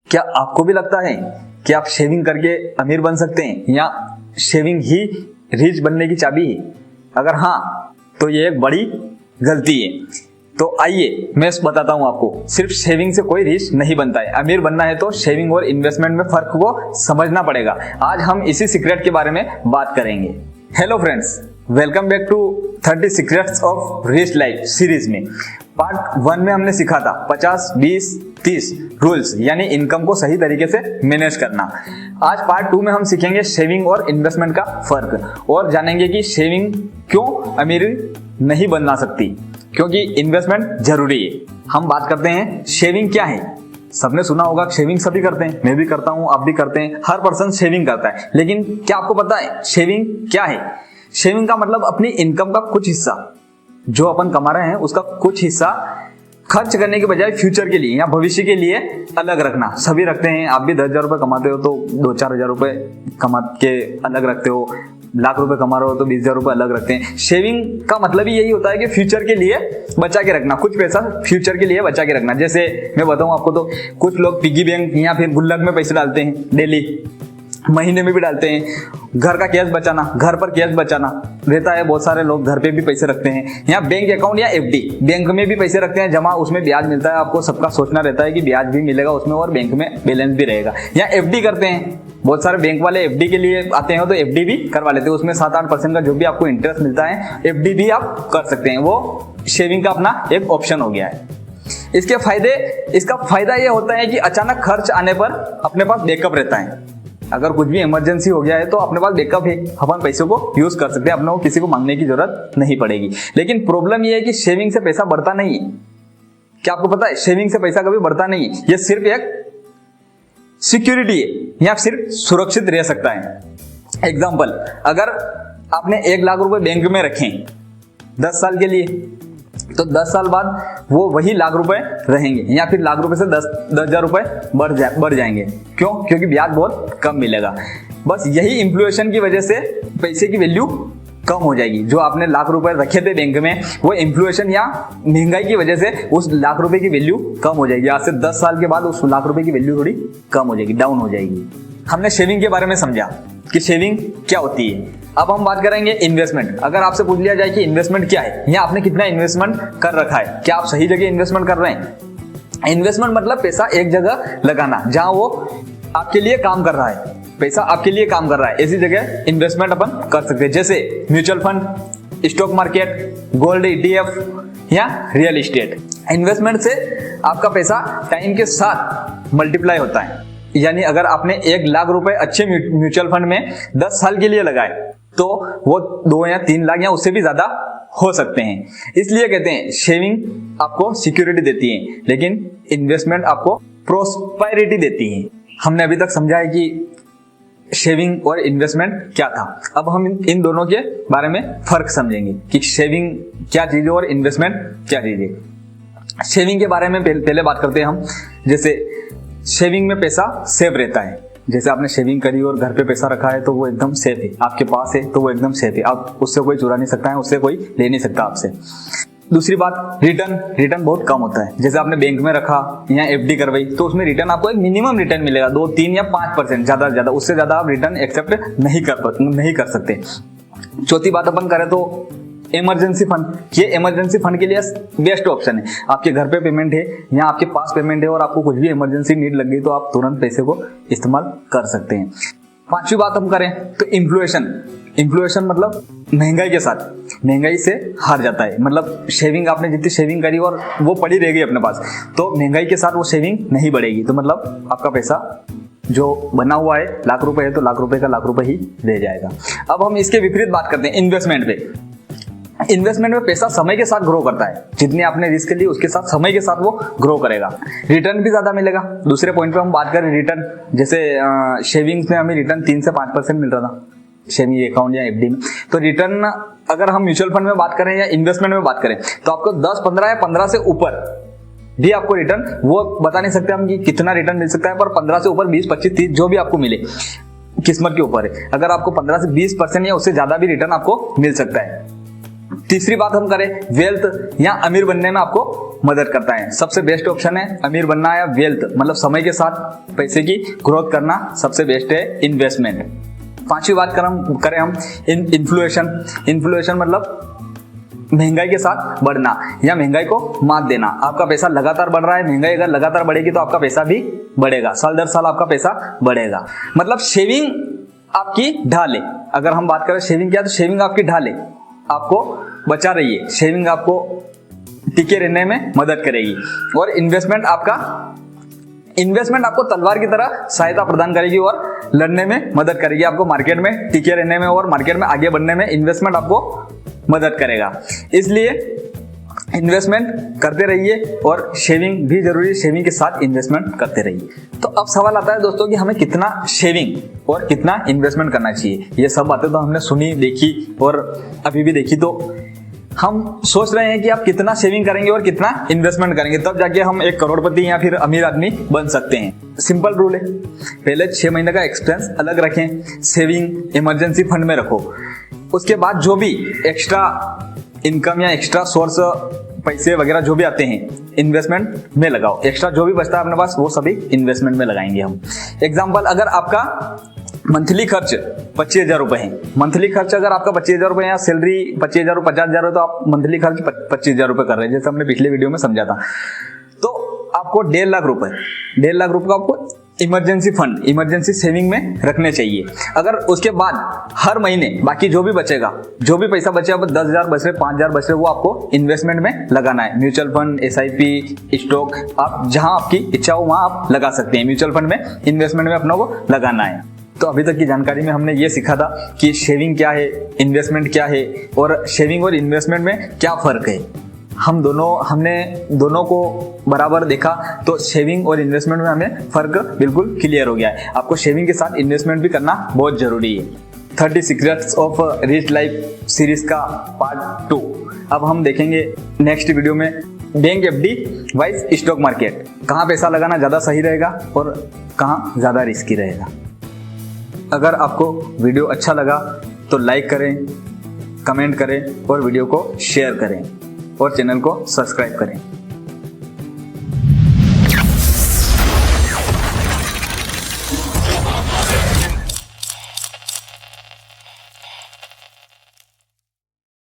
क्या आपको भी लगता है कि आप शेविंग करके अमीर बन सकते हैं या शेविंग ही रिच बनने की चाबी है? अगर हाँ तो ये एक बड़ी गलती है। तो आइए मैं बताता हूं आपको, सिर्फ शेविंग से कोई रिच नहीं बनता है। अमीर बनना है तो शेविंग और इन्वेस्टमेंट में फर्क को समझना पड़ेगा। आज हम इसी सीक्रेट के बारे में बात करेंगे। Hello friends, welcome back to 30 secrets of rich life series में। पार्ट 1 में हमने सीखा था 50, 20, 30 रूल्स, यानी इनकम को सही तरीके से मैनेज करना। आज पार्ट 2 में हम सीखेंगे शेविंग और इन्वेस्टमेंट का फर्क और जानेंगे कि शेविंग क्यों अमीर नहीं बना सकती, क्योंकि इन्वेस्टमेंट जरूरी है। हम बात करते हैं शेविंग क्या है। सबने सुना होगा शेविंग सभी करते हैं, मैं भी करता हूं, आप भी करते हैं, हर पर्सन शेविंग करता है। लेकिन क्या आपको पता है शेविंग क्या है? शेविंग का मतलब अपनी इनकम का कुछ हिस्सा जो अपन कमा रहे हैं उसका कुछ हिस्सा खर्च करने के बजाय फ्यूचर के लिए या भविष्य के लिए अलग रखना। सभी रखते हैं, आप भी 10,000 रुपए कमाते हो तो 2-4 हजार रुपए कमा के अलग रखते हो, लाख रुपए कमा रहे हो तो 20,000 रुपए अलग रखते हैं। शेविंग का मतलब ही यही होता है कि फ्यूचर के लिए बचा के रखना, कुछ पैसा फ्यूचर के लिए बचा के रखना। जैसे मैं बताऊं आपको तो कुछ लोग पिगी बैंक या फिर गुल्लक में पैसे डालते हैं, डेली महीने में भी डालते हैं। घर का कैश बचाना, घर पर कैश बचाना रहता है, बहुत सारे लोग घर पे भी पैसे रखते हैं, या बैंक अकाउंट या एफडी, बैंक में भी पैसे रखते हैं जमा, उसमें ब्याज मिलता है। आपको सबका सोचना रहता है कि ब्याज भी मिलेगा उसमें और बैंक में बैलेंस भी रहेगा। या एफडी करते हैं, बहुत सारे बैंक वाले एफडी के लिए आते हैं तो एफडी भी करवा लेते हैं, उसमें 7-8% का जो भी आपको इंटरेस्ट मिलता है एफडी भी आप कर सकते हैं। वो शेविंग का अपना एक ऑप्शन हो गया है। इसका फायदा ये होता है कि अचानक खर्च आने पर अपने पास बैकअप रहता है। अगर कुछ भी इमरजेंसी हो गया है तो अपने पास बैकअप है, अपन पैसों को यूज कर सकते हैं, अपने को किसी को मांगने की जरूरत नहीं पड़ेगी। लेकिन प्रॉब्लम यह है कि शेविंग से पैसा बढ़ता नहीं है। क्या आपको पता है? शेविंग से पैसा कभी बढ़ता नहीं है। यह सिर्फ एक सिक्योरिटी है या सिर्फ सुरक्षित रह सकता है। एग्जाम्पल, अगर आपने 1 लाख रुपए बैंक में रखे 10 साल के लिए, तो 10 साल बाद वो वही लाख रुपए रहेंगे, या फिर लाख रुपए से 10,000 रुपए बढ़ जाएंगे। क्यों? क्योंकि ब्याज बहुत कम मिलेगा। बस यही इन्फ्लेशन की वजह से पैसे की वैल्यू कम हो जाएगी। जो आपने लाख रुपए रखे थे बैंक में, वो इन्फ्लेशन या महंगाई की वजह से उस लाख रुपए की वैल्यू कम हो जाएगी। आज से 10 साल के बाद उस लाख रुपए की वैल्यू थोड़ी कम हो जाएगी, डाउन हो जाएगी। हमने शेविंग के बारे में समझा कि शेविंग क्या होती है। अब हम बात करेंगे इन्वेस्टमेंट। अगर आपसे पूछ लिया जाए कि इन्वेस्टमेंट क्या है या आपने कितना इन्वेस्टमेंट कर रखा है, क्या आप सही जगह इन्वेस्टमेंट कर रहे हैं? इन्वेस्टमेंट मतलब पैसा एक जगह लगाना जहां वो आपके लिए काम कर रहा है, पैसा आपके लिए काम कर रहा है, ऐसी जगह इन्वेस्टमेंट अपन कर सकते हैं। जैसे mutual fund, stock market, gold, ETF या रियल एस्टेट। इन्वेस्टमेंट से आपका पैसा टाइम के साथ मल्टीप्लाई होता है। यानी अगर आपने 1 लाख रुपए अच्छे म्यूचुअल फंड में 10 साल के लिए लगाए तो वो 2 या 3 लाख या उससे भी ज्यादा हो सकते हैं। इसलिए कहते हैं शेविंग आपको सिक्योरिटी देती है, लेकिन इन्वेस्टमेंट आपको प्रोस्पेरिटी देती है। हमने अभी तक समझा है कि शेविंग और इन्वेस्टमेंट क्या था। अब हम इन दोनों के बारे में फर्क समझेंगे कि शेविंग क्या चीज है और इन्वेस्टमेंट क्या चीज है। शेविंग के बारे में पहले बात करते हैं हम। जैसे शेविंग में पैसा सेव रहता है। जैसे आपने शेविंग करी और घर पे पैसा रखा है तो वो एकदम सेफ है, आपके पास है तो वो एकदम सेफ है, आप उससे कोई चुरा नहीं सकता है, उससे कोई ले नहीं सकता आपसे। दूसरी बात, रिटर्न बहुत कम होता है। जैसे आपने बैंक में रखा या एफडी करवाई तो उसमें रिटर्न आपको एक मिनिमम रिटर्न मिलेगा, 2, 3 या 5%, ज्यादा से ज्यादा, उससे ज्यादा आप रिटर्न एक्सेप्ट नहीं कर सकते। चौथी बात अपन करें तो इमरजेंसी फंड। ये इमरजेंसी फंड के लिए बेस्ट ऑप्शन है। आपके घर पे पेमेंट है या आपके पास पेमेंट है और आपको कुछ भी इमरजेंसी नीड लग गई तो आप तुरंत पैसे को इस्तेमाल कर सकते हैं। 5वीं बात हम करें तो इन्फ्लेशन मतलब महंगाई के साथ, महंगाई से हार जाता है। मतलब शेविंग, आपने जितनी शेविंग करी और वो पड़ी रहेगी अपने पास, तो महंगाई के साथ वो शेविंग नहीं बढ़ेगी। तो मतलब आपका पैसा जो बना हुआ है लाख रुपए है तो लाख रुपए का लाख रुपए ही रह जाएगा। अब हम इसके विपरीत बात करते हैं इन्वेस्टमेंट पे। इन्वेस्टमेंट में पैसा समय के साथ ग्रो करता है। जितनी आपने रिस्क ली उसके साथ समय के साथ वो ग्रो करेगा, रिटर्न भी ज्यादा मिलेगा। दूसरे पॉइंट पे हम बात करें रिटर्न, जैसे शेविंग्स में हमें रिटर्न 3 से 5% मिल रहा था शेविंग अकाउंट या एफडी में। तो रिटर्न अगर हम म्यूचुअल फंड में बात करें या इन्वेस्टमेंट में बात करें तो आपको 10, 15 या 15 से ऊपर भी आपको रिटर्न, वो बता नहीं सकते हम कि कितना रिटर्न मिल सकता है, पर 15 से ऊपर 20, 25, 30 जो भी आपको मिले, किस्मत के ऊपर है। अगर आपको 15 से 20% या उससे ज्यादा भी रिटर्न आपको मिल सकता है। तीसरी बात हम करें वेल्थ या अमीर बनने में आपको मदद करता है। सबसे बेस्ट ऑप्शन है अमीर बनना या वेल्थ मतलब समय के साथ पैसे की ग्रोथ करना सबसे बेस्ट है इन्वेस्टमेंट। पांचवी बात करें हम इन्फ्लेशन मतलब महंगाई के साथ बढ़ना या महंगाई को मात देना। आपका पैसा लगातार बढ़ रहा है, महंगाई अगर लगातार बढ़ेगी तो आपका पैसा भी बढ़ेगा, साल दर साल आपका पैसा बढ़ेगा। मतलब शेविंग आपकी ढाल है। अगर हम बात करें शेविंग क्या, तो शेविंग आपकी ढाल है, आपको बचा रही है। शेविंग आपको टिके रहने में मदद करेगी। और इन्वेस्टमेंट आपको तलवार की तरह सहायता प्रदान करेगी और लड़ने में मदद करेगी। आपको मार्केट में टिके रहने में और मार्केट में आगे बढ़ने में इन्वेस्टमेंट आपको मदद करेगा। इसलिए इन्वेस्टमेंट करते रहिए और शेविंग भी जरूरी है, शेविंग के साथ इन्वेस्टमेंट करते रहिए। तो अब सवाल आता है दोस्तों कि हमें कितना शेविंग और कितना इन्वेस्टमेंट करना चाहिए। ये सब बातें तो हमने सुनी, देखी और अभी भी देखी। तो हम सोच रहे हैं कि आप कितना शेविंग करेंगे और कितना इन्वेस्टमेंट करेंगे, तब जाके हम एक करोड़पति या फिर अमीर आदमी बन सकते हैं। सिंपल रूल है, पहले 6 महीने का एक्सपेंस अलग रखें, सेविंग इमरजेंसी फंड में रखो। उसके बाद जो भी एक्स्ट्रा इनकम या एक्स्ट्रा सोर्स पैसे वगैरह जो भी आते हैं इन्वेस्टमेंट में लगाओ। एक्स्ट्रा जो भी बचता है अपने पास वो सभी इन्वेस्टमेंट में लगाएंगे हम। एग्जाम्पल, अगर आपका मंथली खर्च 25,000 रुपए है, मंथली खर्च अगर आपका 25,000 रुपए या सैलरी 25,000 50,000 है तो आप मंथली खर्च 25,000 रुपए कर रहे हैं, जैसे हमने पिछले वीडियो में समझा था। तो आपको 1.5 लाख रुपए को आपको इमरजेंसी फंड, इमरजेंसी सेविंग में रखने चाहिए। अगर उसके बाद हर महीने बाकी जो भी बचेगा, जो भी पैसा बचेगा, 10,000 बच रहे, 5,000 बच रहे, वो आपको इन्वेस्टमेंट में लगाना है। म्यूचुअल फंड, SIP, स्टॉक, आप जहां आपकी इच्छा हो वहां आप लगा सकते हैं। म्यूचुअल फंड में, इन्वेस्टमेंट में अपना को लगाना है। तो अभी तक की जानकारी में हमने ये सीखा था कि शेविंग क्या है, इन्वेस्टमेंट क्या है और शेविंग और इन्वेस्टमेंट में क्या फर्क है। हमने दोनों को बराबर देखा तो शेविंग और इन्वेस्टमेंट में हमें फर्क बिल्कुल क्लियर हो गया है। आपको शेविंग के साथ इन्वेस्टमेंट भी करना बहुत जरूरी है। 30 secrets of rich life series का पार्ट 2 अब हम देखेंगे नेक्स्ट वीडियो में। Bank FD wise stock market, कहाँ पैसा लगाना ज्यादा सही रहेगा और कहाँ ज्यादा रिस्की रहेगा। अगर आपको वीडियो अच्छा लगा तो लाइक करें, कमेंट करें और वीडियो को शेयर करें और चैनल को सब्सक्राइब करें।